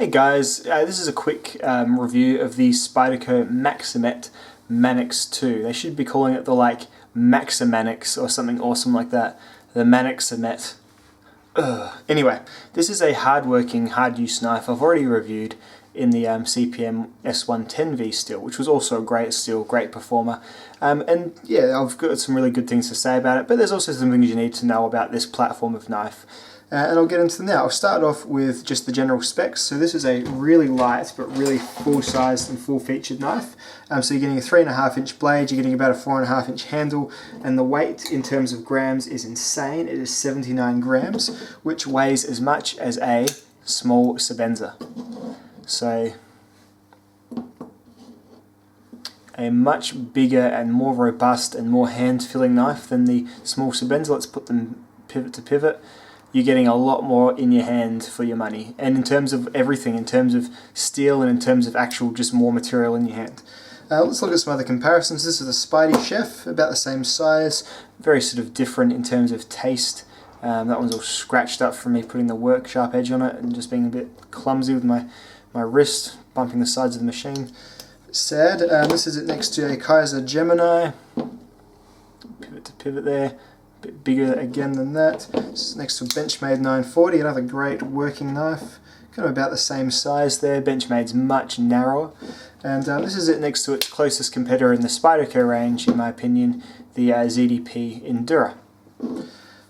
Hey guys, this is a quick review of the Spyderco Maximet Manix 2. They should be calling it the Maximanix or something awesome like that. The Maniximet. Anyway, this is a hard-working, hard-use knife I've already reviewed in the CPM S110V steel, which was also a great steel, great performer. And yeah, I've got some really good things to say about it, but there's also some things you need to know about this platform of knife. And I'll get into them now. I'll start off with just the general specs. So this is a really light but really full-sized and full-featured knife. So you're getting a 3.5 inch blade, you're getting about a 4.5 inch handle, and the weight in terms of grams is insane. It is 79 grams, which weighs as much as a small Sebenza. So a much bigger and more robust and more hand-filling knife than the small Sebenza. Let's put them pivot to pivot. You're getting a lot more in your hand for your money. And in terms of everything, in terms of steel and in terms of actual just more material in your hand. Let's look at some other comparisons. This is the Spydie Chef, about the same size. Very sort of different in terms of taste. That one's all scratched up from me putting the work sharp edge on it and just being a bit clumsy with my wrist, bumping the sides of the machine. Sad. This is it next to a Kaiser Gemini. Pivot to pivot there. Bit bigger again than that. This is next to a Benchmade 940, another great working knife. Kind of about the same size there. Benchmade's much narrower. And this is it next to its closest competitor in the Spyderco range, in my opinion, the ZDP Endura.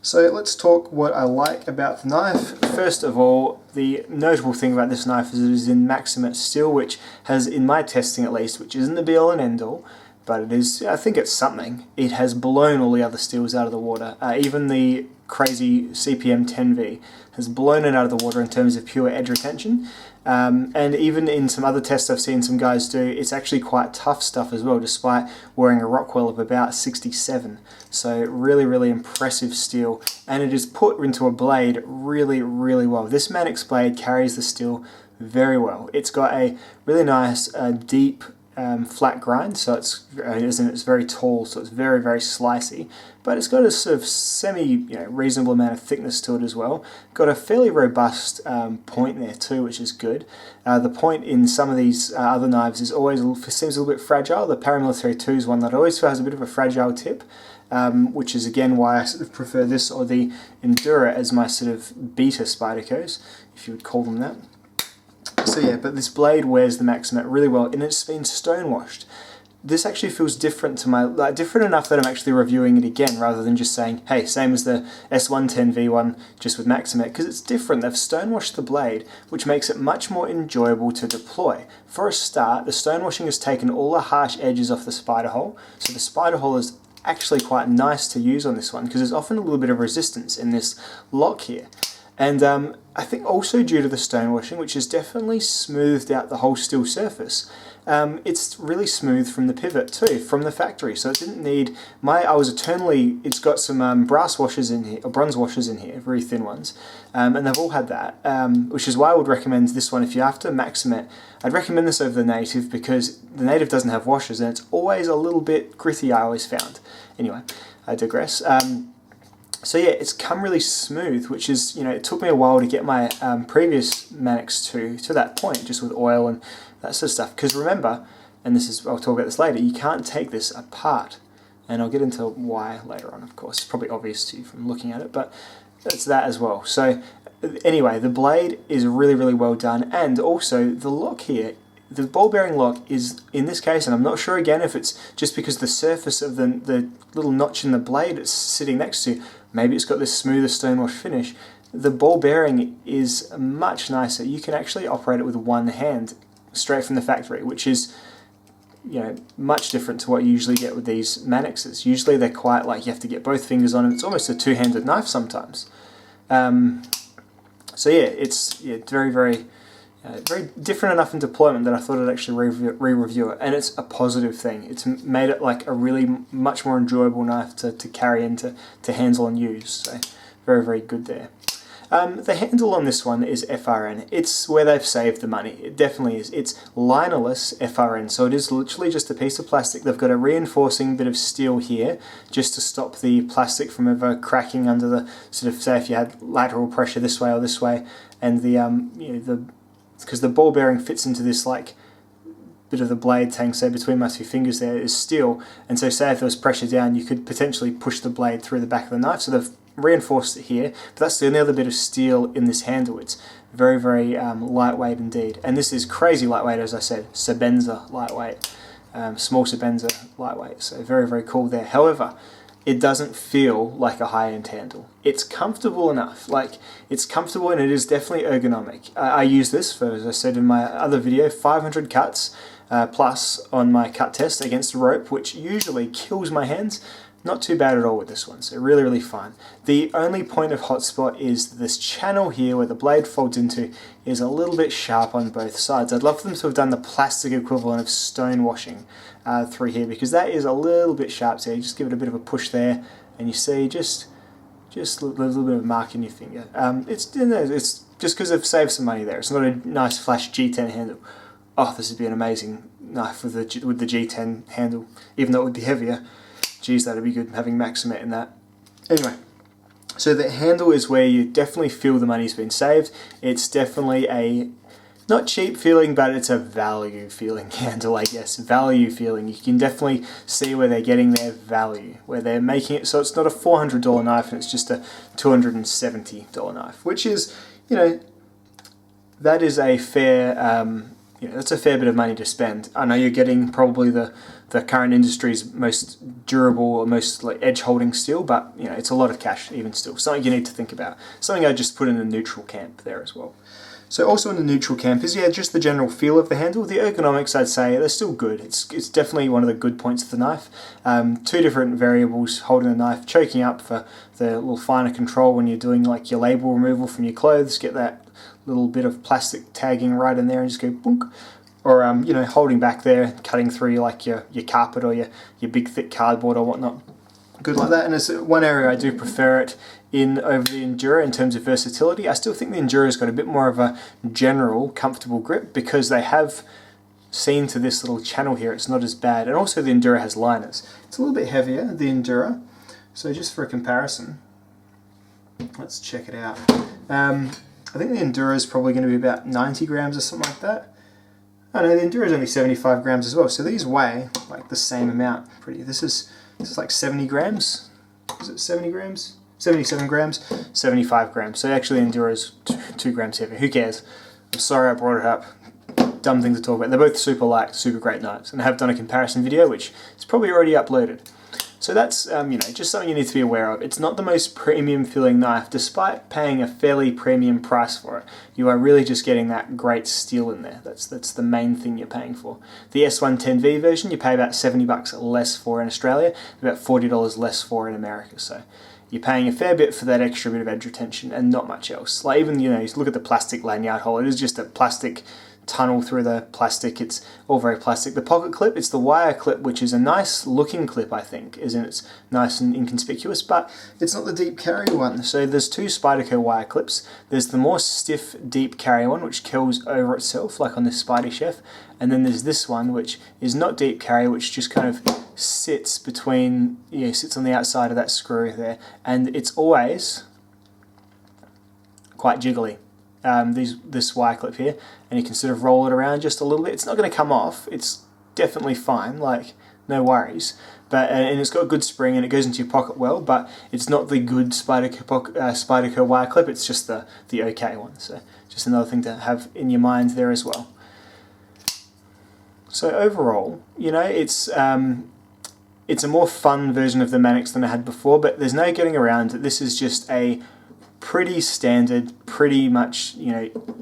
So let's talk what I like about the knife. First of all, the notable thing about this knife is it is in Maximet steel, which has, in my testing at least, which isn't the be-all and end-all, but it is, I think it's something. It has blown all the other steels out of the water. Even the crazy CPM 10V has blown it out of the water in terms of pure edge retention. And even in some other tests I've seen some guys do, it's actually quite tough stuff as well, despite wearing a Rockwell of about 67. So really, really impressive steel. And it is put into a blade really, really well. This Manix blade carries the steel very well. It's got a really nice, deep, flat grind, so it's very tall, so it's very, very slicey, but it's got a sort of reasonable amount of thickness to it as well. Got a fairly robust point there too, which is good. The point in some of these other knives is always seems a little bit fragile. The Paramilitary 2 is one that I always feel has a bit of a fragile tip, which is again why I sort of prefer this or the Endura as my sort of beta Spydercos, if you would call them that. So yeah, but this blade wears the Maximet really well, and it's been stonewashed. This actually feels different to my, different enough that I'm actually reviewing it again, rather than just saying, hey, same as the S110V one, just with Maximet, because it's different. They've stonewashed the blade, which makes it much more enjoyable to deploy. For a start, the stonewashing has taken all the harsh edges off the spider hole, so the spider hole is actually quite nice to use on this one, because there's often a little bit of resistance in this lock here. And I think also due to the stonewashing, which has definitely smoothed out the whole steel surface, it's really smooth from the pivot too, from the factory. So it didn't need, it's got some brass washers in here, or bronze washers in here, very thin ones, and they've all had that, which is why I would recommend this one. If you're after Maximet, I'd recommend this over the Native, because the Native doesn't have washers, and it's always a little bit gritty, I always found. Anyway, I digress. So yeah, it's come really smooth, which is, it took me a while to get my previous Manix to that point, just with oil and that sort of stuff. Because remember, and I'll talk about this later, you can't take this apart. And I'll get into why later on, of course. It's probably obvious to you from looking at it, but it's that as well. So anyway, the blade is really, really well done. And also, the lock here, the ball bearing lock is, in this case, and I'm not sure again if it's just because the surface of the little notch in the blade it's sitting next to, maybe it's got this smoother stonewash finish. The ball bearing is much nicer. You can actually operate it with one hand straight from the factory, which is much different to what you usually get with these Manixes. Usually they're quite like you have to get both fingers on them. It's almost a two-handed knife sometimes. So yeah, it's very, very very different enough in deployment that I thought I'd actually re-review it, and it's a positive thing. It's made it like a really much more enjoyable knife to carry and to handle and use, so very, very good there. The handle on this one is FRN. It's where they've saved the money. It definitely is. It's linerless FRN, so it is literally just a piece of plastic. They've got a reinforcing bit of steel here just to stop the plastic from ever cracking under the sort of, say if you had lateral pressure this way or this way, and the because the ball bearing fits into this like bit of the blade thing, so between my two fingers there is steel, and so say if there was pressure down, you could potentially push the blade through the back of the knife. So they've reinforced it here, but that's the only other bit of steel in this handle. It's very, very lightweight indeed, and this is crazy lightweight, as I said, Sebenza lightweight, small Sebenza lightweight, so very, very cool there. However, it doesn't feel like a high-end handle. It's comfortable enough, like it's comfortable, and it is definitely ergonomic. I use this for, as I said in my other video, 500 cuts plus on my cut test against a rope, which usually kills my hands. Not too bad at all with this one, so really, really fine. The only point of hotspot is this channel here where the blade folds into is a little bit sharp on both sides. I'd love for them to have done the plastic equivalent of stone washing through here, because that is a little bit sharp. So you just give it a bit of a push there, and you see just a little bit of a mark in your finger. It's just because they've saved some money there. It's not a nice flash G10 handle. Oh, this would be an amazing knife with the G10 handle, even though it would be heavier. Geez, that'd be good, having Maximet in that. Anyway, so the handle is where you definitely feel the money's been saved. It's definitely a, not cheap feeling, but it's a value feeling handle, I guess. Value feeling. You can definitely see where they're getting their value, where they're making it so it's not a $400 knife and it's just a $270 knife, which is, you know, that is a fair, that's a fair bit of money to spend. I know you're getting probably the current industry's most durable or most like edge holding steel, but you know, it's a lot of cash even still. Something you need to think about. Something I just put in the neutral camp there as well. So also in the neutral camp is, yeah, just the general feel of the handle. The ergonomics, I'd say, they're still good. It's definitely one of the good points of the knife. Two different variables holding the knife, choking up for the little finer control when you're doing like your label removal from your clothes, get that little bit of plastic tagging right in there and just go boonk. Or you know, holding back there, cutting through like your carpet or your big thick cardboard or whatnot. Good like that. And it's one area I do prefer it in over the Endura in terms of versatility. I still think the Endura's got a bit more of a general comfortable grip because they have seen to this little channel here. It's not as bad, and also the Endura has liners. It's a little bit heavier, the Endura. So just for a comparison, let's check it out. I think the Endura is probably going to be about 90 grams or something like that. Oh no, the Endura is only 75 grams as well, so these weigh like the same amount. This is like 70 grams. Is it 70 grams? 77 grams, 75 grams. So actually the Endura is 2 grams heavier. Who cares? I'm sorry I brought it up. Dumb thing to talk about. They're both super light, super great knives, and I have done a comparison video, which is probably already uploaded. So that's just something you need to be aware of. It's not the most premium feeling knife, despite paying a fairly premium price for it. You are really just getting that great steel in there. That's the main thing you're paying for. The S110V version you pay about $70 less for in Australia, about $40 less for in America. So you're paying a fair bit for that extra bit of edge retention and not much else. Like even, you look at the plastic lanyard hole, it is just a plastic tunnel through the plastic. It's all very plastic. The pocket clip, it's the wire clip, which is a nice looking clip, I think, as in it's nice and inconspicuous, but it's not the deep carry one. So there's two Spyderco wire clips. There's the more stiff deep carry one, which curls over itself, like on this Spydie Chef, and then there's this one, which is not deep carry, which just kind of sits between, sits on the outside of that screw there, and it's always quite jiggly. This wire clip here, and you can sort of roll it around just a little bit. It's not going to come off. It's definitely fine, like no worries. But and it's got good spring and it goes into your pocket well. But it's not the good Spyderco wire clip. It's just the OK one. So just another thing to have in your mind there as well. So overall, it's a more fun version of the Manix than I had before. But there's no getting around it. This is just a pretty standard, pretty much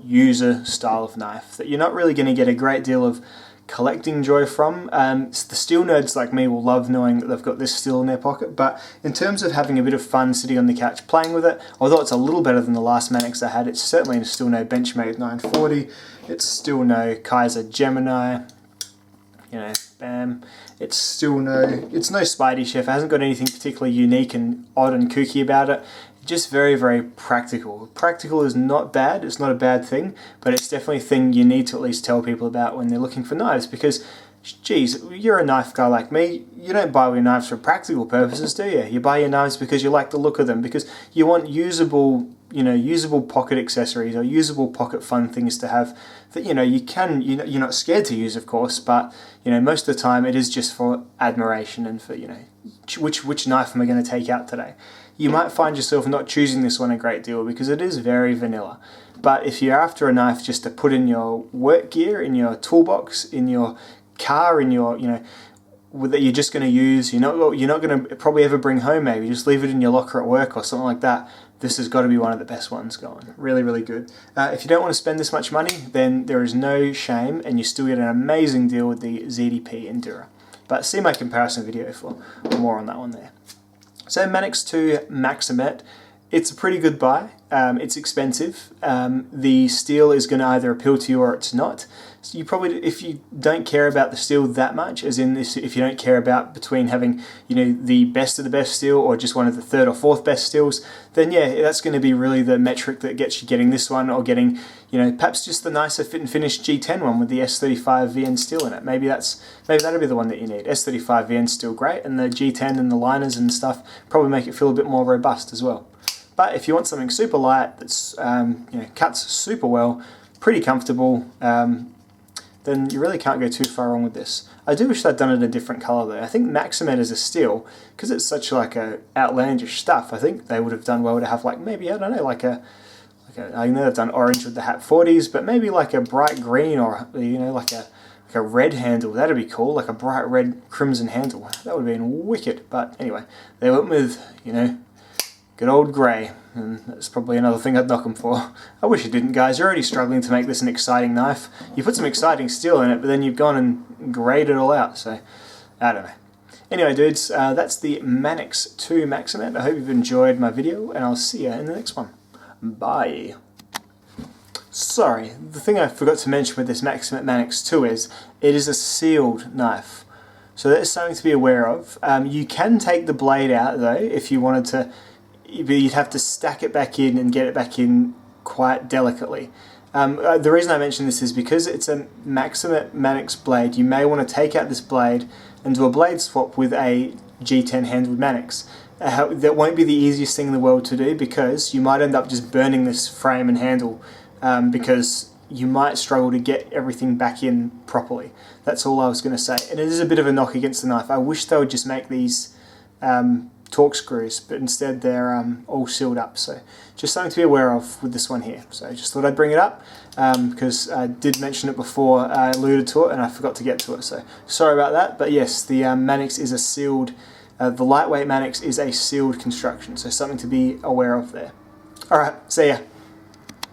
user style of knife that you're not really going to get a great deal of collecting joy from. The steel nerds like me will love knowing that they've got this steel in their pocket, but in terms of having a bit of fun sitting on the couch playing with it, although it's a little better than the last Manix I had, it's certainly still no Benchmade 940, it's still no Kaiser Gemini, bam. It's no Spydie Chef. It hasn't got anything particularly unique and odd and kooky about it. Just very, very practical. Practical is not bad. It's not a bad thing, but it's definitely a thing you need to at least tell people about when they're looking for knives, because, geez, you're a knife guy like me. You don't buy your knives for practical purposes, do you? You buy your knives because you like the look of them, because you want usable usable pocket accessories or usable pocket fun things to have that you're not scared to use, of course, but most of the time it is just for admiration and for which knife am I going to take out today. You might find yourself not choosing this one a great deal because it is very vanilla. But if you're after a knife just to put in your work gear, in your toolbox, in your car, in your that you're just going to use, you're not going to probably ever bring home, maybe just leave it in your locker at work or something like that, this has got to be one of the best ones going. Really, really good. If you don't want to spend this much money, then there is no shame, and you still get an amazing deal with the ZDP Endura. But see my comparison video for more on that one there. So Manix 2 Maximet, it's a pretty good buy. It's expensive. The steel is going to either appeal to you or it's not. So you probably, if you don't care about the steel that much, as in this, if you don't care about between having the best of the best steel or just one of the third or fourth best steels, then yeah, that's going to be really the metric that gets you getting this one, or getting perhaps just the nicer fit and finish G10 one with the S35 VN steel in it. Maybe that'll be the one that you need. S35 VN still great, and the G10 and the liners and stuff probably make it feel a bit more robust as well. But if you want something super light that's cuts super well, pretty comfortable, then you really can't go too far wrong with this. I do wish I'd done it a different colour though. I think Maximet is a steel, because it's such like a outlandish stuff. I think they would have done well to have maybe, I don't know, I know they've done orange with the Hat 40s, but maybe like a bright green, or like a red handle. That'd be cool, like a bright red crimson handle. That would have been wicked. But anyway, they went with good old grey, and that's probably another thing I'd knock them for. I wish you didn't, guys. You're already struggling to make this an exciting knife. You put some exciting steel in it, but then you've gone and greyed it all out, so I don't know. Anyway, dudes, that's the Manix 2 Maximet. I hope you've enjoyed my video, and I'll see you in the next one. Bye. Sorry, the thing I forgot to mention with this Maximet Manix 2 is it is a sealed knife. So that's something to be aware of. You can take the blade out, though, if you wanted to, but you'd have to stack it back in and get it back in quite delicately. The reason I mention this is because it's a Maximet Manix blade. You may want to take out this blade and do a blade swap with a G10 handled Manix. That won't be the easiest thing in the world to do, because you might end up just burning this frame and handle, because you might struggle to get everything back in properly. That's all I was going to say. And it is a bit of a knock against the knife. I wish they would just make these Torx screws, but instead they're all sealed up. So just something to be aware of with this one here. So I just thought I'd bring it up because I did mention it before, I alluded to it and I forgot to get to it. So sorry about that. But yes, the Manix is a sealed, the lightweight Manix is a sealed construction. So something to be aware of there. Alright, see ya.